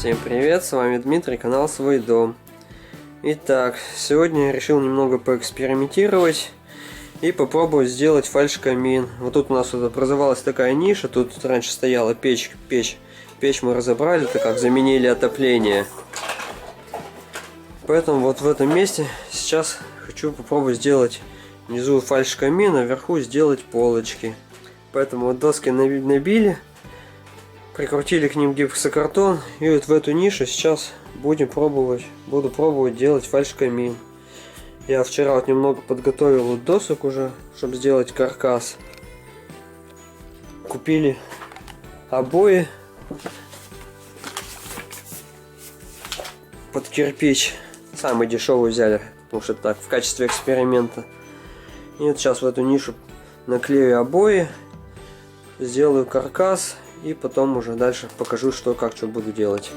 Всем привет, с вами Дмитрий, канал Свой Дом. Итак, сегодня я решил немного поэкспериментировать и попробовать сделать фальш-камин. Вот тут у нас вот образовалась такая ниша, тут раньше стояла печь мы разобрали, так как заменили отопление. Поэтому вот в этом месте сейчас хочу попробовать сделать внизу фальш-камин, а вверху сделать полочки. Поэтому вот доски набили. Прикрутили к ним гипсокартон, и вот в эту нишу сейчас буду пробовать делать фальш-камин. Я вчера вот немного подготовил вот досок уже, чтобы сделать каркас. Купили обои под кирпич, самый дешевый взяли, потому что так, в качестве эксперимента. И вот сейчас в эту нишу наклею обои, сделаю каркас. И потом уже дальше покажу, что буду делать.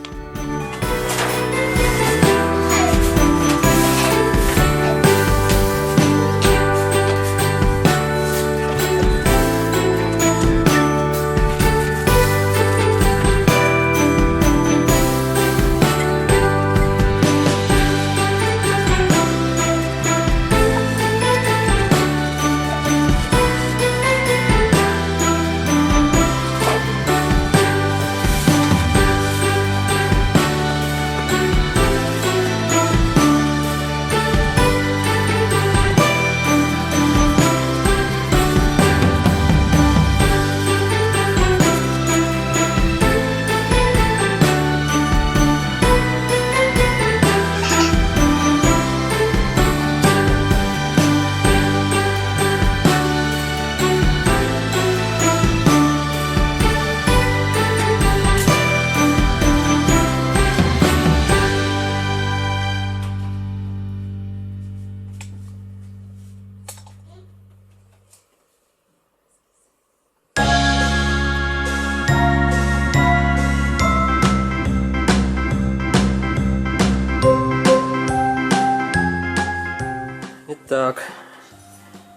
Итак,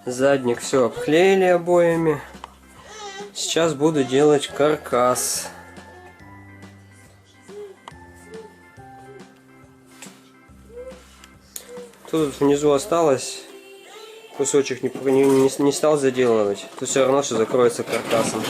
задник все обклеили обоями. Сейчас буду делать каркас. Тут внизу осталось кусочек, не стал заделывать. Тут все равно, что закроется каркасом.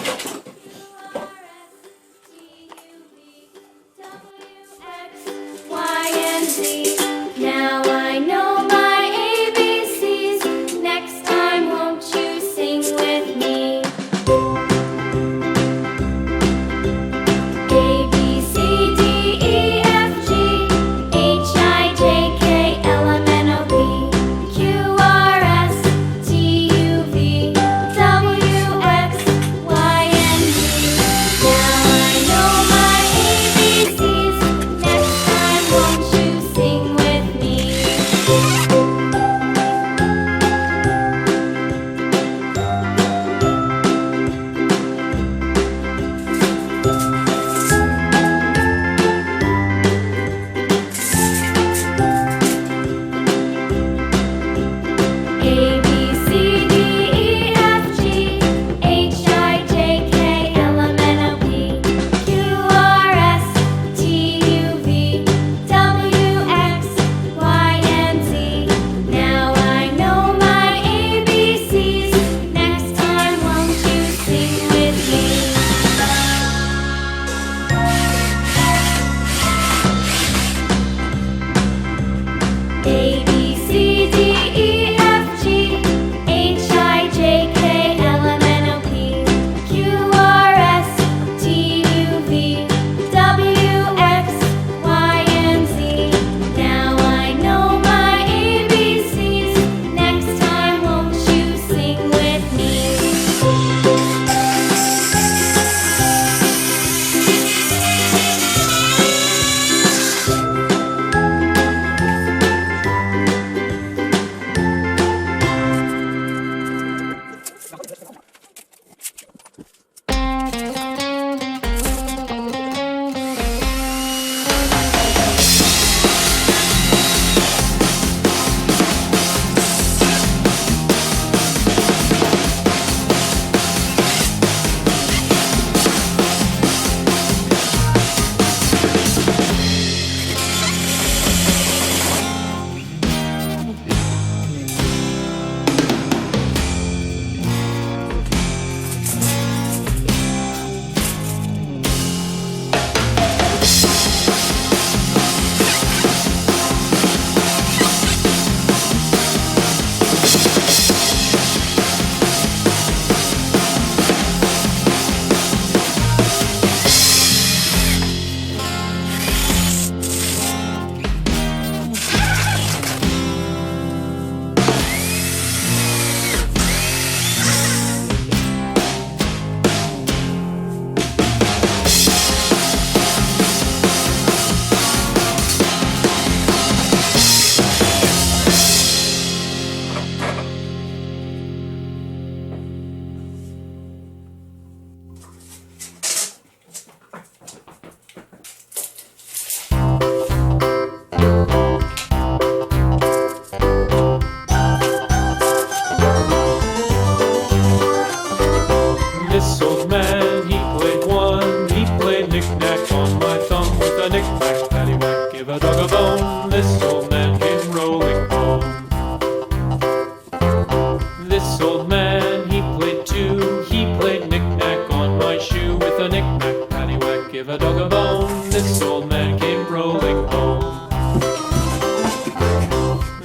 a knick-knack, paddywhack, give a dog a bone. This old man came rolling home.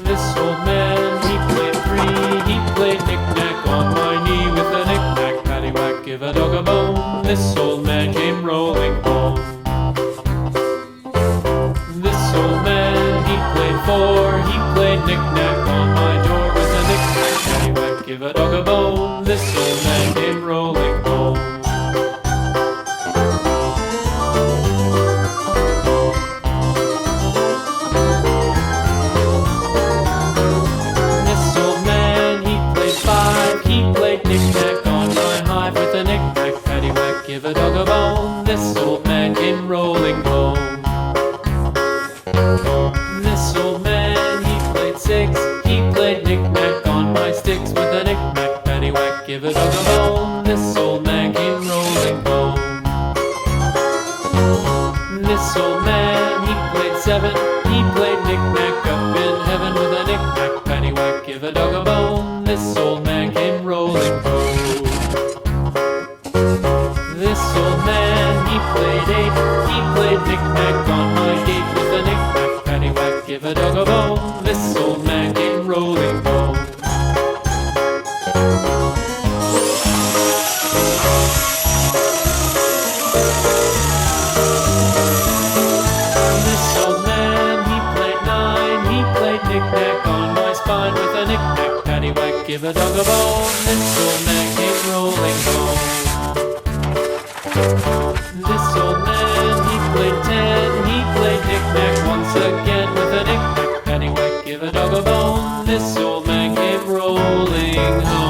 This old man, he played three. He played knick-knack on my knee with a knick-knack, paddywhack, give a dog a bone. This old man came rolling home. This old man, he played four. He played knick-knack on my door with a knick-knack, paddywhack, give a dog a bone. This old man came rolling home. This old man, he played five. He played knick-knack on my hive with a knick-knack, paddywhack, give a dog a bone. This old man came rolling home. This old man, he played six. He played knick-knack on my sticks with a knick-knack, paddywhack, give a dog a bone. This old man came rolling home. This old man, he played seven. He played knick-knack up in heaven with a knick-knack, paddywhack, give a dog a bone. This old man came rolling home. This old man, he played eight. He played knick-knack on my gate with a knick-knack, paddywhack, give a dog a bone. This old man came rolling home. This old man, he played nine. He played knick-knack on my spine with a knick-knack, paddywhack, give a dog a bone. This old man came rolling home. This old man, he played ten. He played knick-knack once again with a knick-knack, paddywhack, give a dog a bone. This old man came rolling home.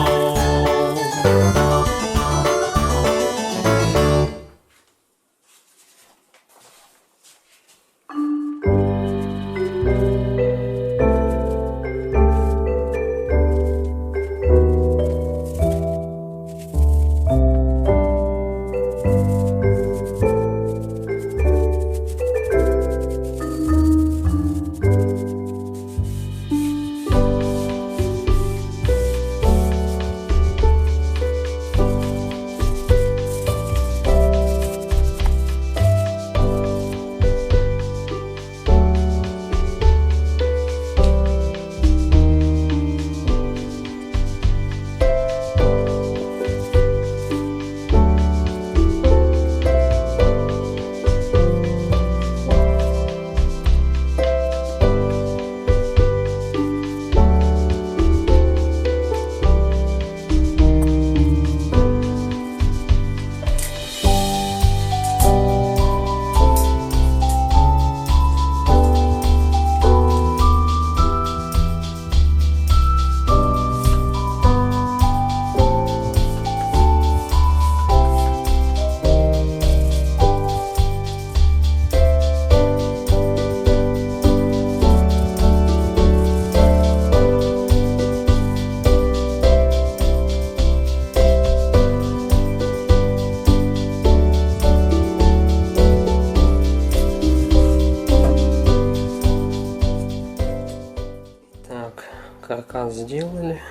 Каркас сделали,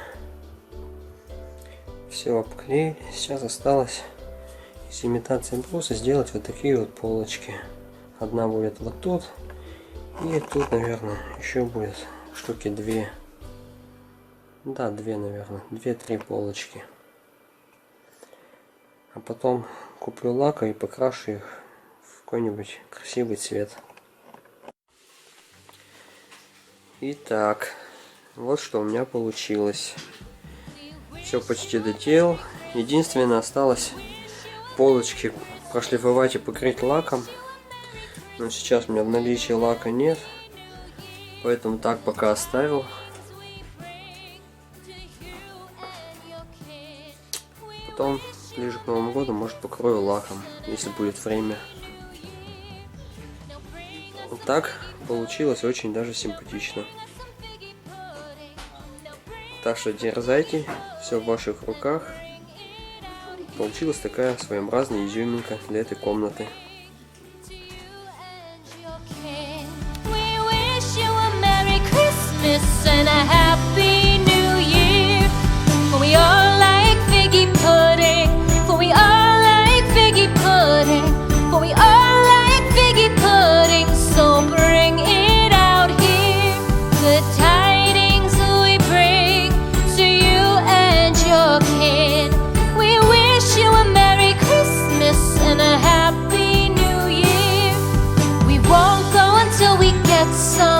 все обклеили. Сейчас осталось из имитации бруса сделать вот такие вот полочки. Одна будет вот тут, и тут, наверное, еще будет штуки две. Да, две, наверное, 2-3 полочки. А потом куплю лака и покрашу их в какой-нибудь красивый цвет. Итак, вот что у меня получилось. Все почти доделал. Единственное, осталось полочки прошлифовать и покрыть лаком. Но сейчас у меня в наличии лака нет, поэтому так пока оставил. Потом, ближе к Новому году, может, покрою лаком, если будет время. Вот так получилось очень даже симпатично. Так что дерзайте, все в ваших руках. Получилась такая своеобразная изюминка для этой комнаты. And a happy new year. For we all like figgy pudding. For we all like figgy pudding. get some